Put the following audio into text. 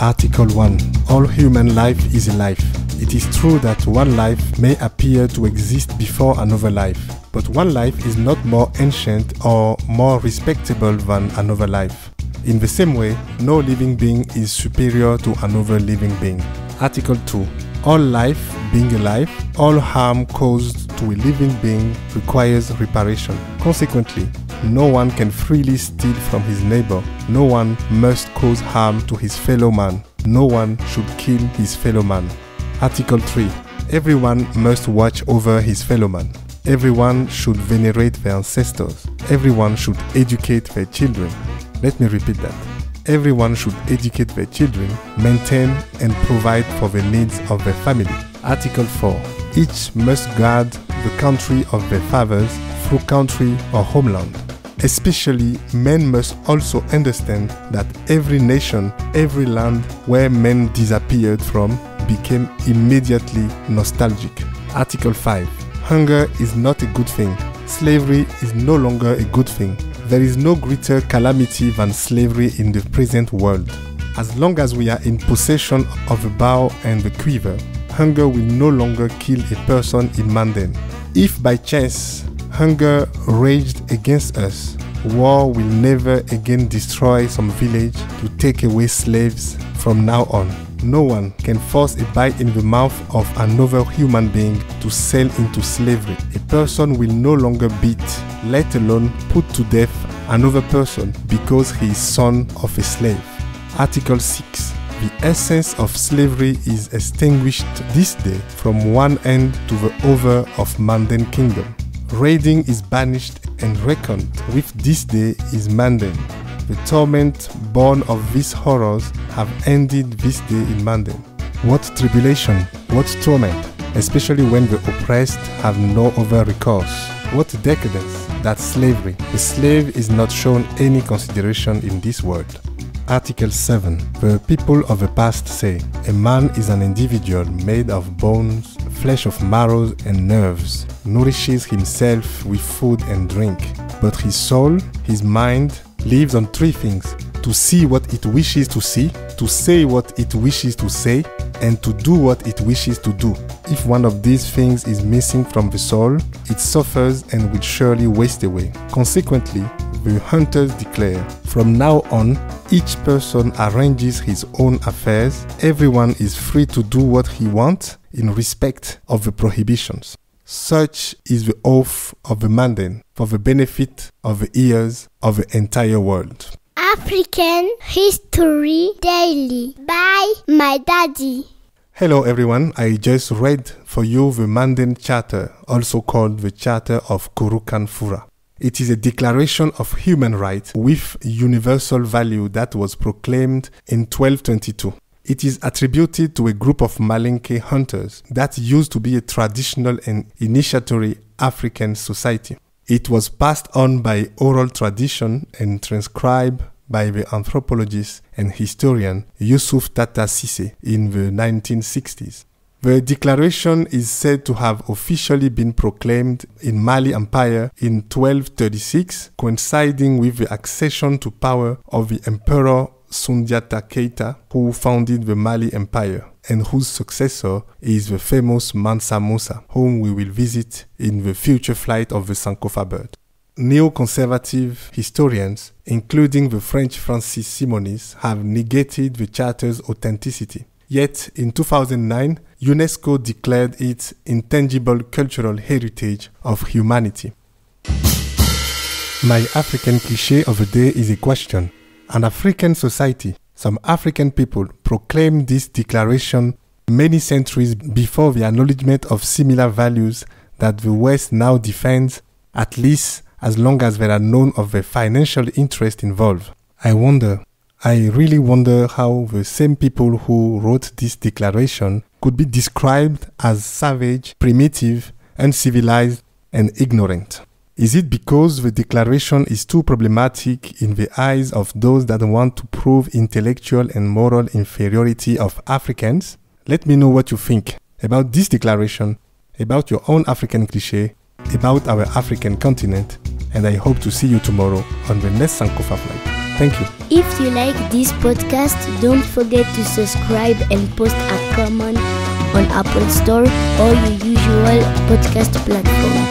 Article 1. All human life is a life. It is true that one life may appear to exist before another life, but one life is not more ancient or more respectable than another life. In the same way, no living being is superior to another living being. Article 2. All life being alive, all harm caused to a living being requires reparation. Consequently, no one can freely steal from his neighbor. No one must cause harm to his fellow man. No one should kill his fellow man. Article 3. Everyone must watch over his fellow man. Everyone should venerate their ancestors. Everyone should educate their children. Let me repeat that. Everyone should educate their children, maintain and provide for the needs of their family. Article 4. Each must guard the country of their fathers through country or homeland. Especially, men must also understand that every nation, every land where men disappeared from became immediately nostalgic. Article 5. Hunger is not a good thing. Slavery is no longer a good thing. There is no greater calamity than slavery in the present world. As long as we are in possession of the bow and the quiver, hunger will no longer kill a person in Manden. If by chance hunger raged against us, war will never again destroy some village to take away slaves from now on. No one can force a bite in the mouth of another human being to sell into slavery. A person will no longer beat, let alone put to death another person because he is son of a slave. Article 6. The essence of slavery is extinguished this day from one end to the other of Manden Kingdom. Raiding is banished and reckoned with this day is Manden. The torment born of these horrors have ended this day in Manden. What tribulation, what torment, especially when the oppressed have no other recourse. What decadence, that slavery. The slave is not shown any consideration in this world. Article 7. The people of the past say, a man is an individual made of bones, flesh of marrow and nerves, nourishes himself with food and drink. But his soul, his mind, lives on three things: to see what it wishes to see, to say what it wishes to say, and to do what it wishes to do. If one of these things is missing from the soul, it suffers and will surely waste away. Consequently, the hunters declare, from now on, each person arranges his own affairs. Everyone is free to do what he wants in respect of the prohibitions. Such is the oath of the Manden for the benefit of the ears of the entire world. African History Daily by my daddy. Hello everyone, I just read for you the Manden Charter, also called the Charter of Kouroukan Foura. It is a declaration of human rights with universal value that was proclaimed in 1222. It is attributed to a group of malinke hunters that used to be a traditional and initiatory African society. It was passed on by oral tradition and transcribed by the anthropologist and historian Youssouf Tata Cissé in the 1960s. The declaration is said to have officially been proclaimed in Mali Empire in 1236, coinciding with the accession to power of the Emperor Soundiata Keita, who founded the Mali Empire, and whose successor is the famous Mansa Moussa, whom we will visit in the future flight of the Sankofa bird. Neoconservative historians, including the French Francis Simonis, have negated the charter's authenticity. Yet, in 2009, UNESCO declared it intangible cultural heritage of humanity. My African cliché of the day is a question. An African society, some African people proclaimed this declaration many centuries before the acknowledgement of similar values that the West now defends, at least as long as there are known of the financial interest involved. I really wonder how the same people who wrote this declaration could be described as savage, primitive, uncivilized, and ignorant. Is it because the declaration is too problematic in the eyes of those that want to prove intellectual and moral inferiority of Africans? Let me know what you think about this declaration, about your own African cliché, about our African continent, and I hope to see you tomorrow on the next Sankofa flight. Thank you. If you like this podcast, don't forget to subscribe and post a comment on Apple Store or your usual podcast platform.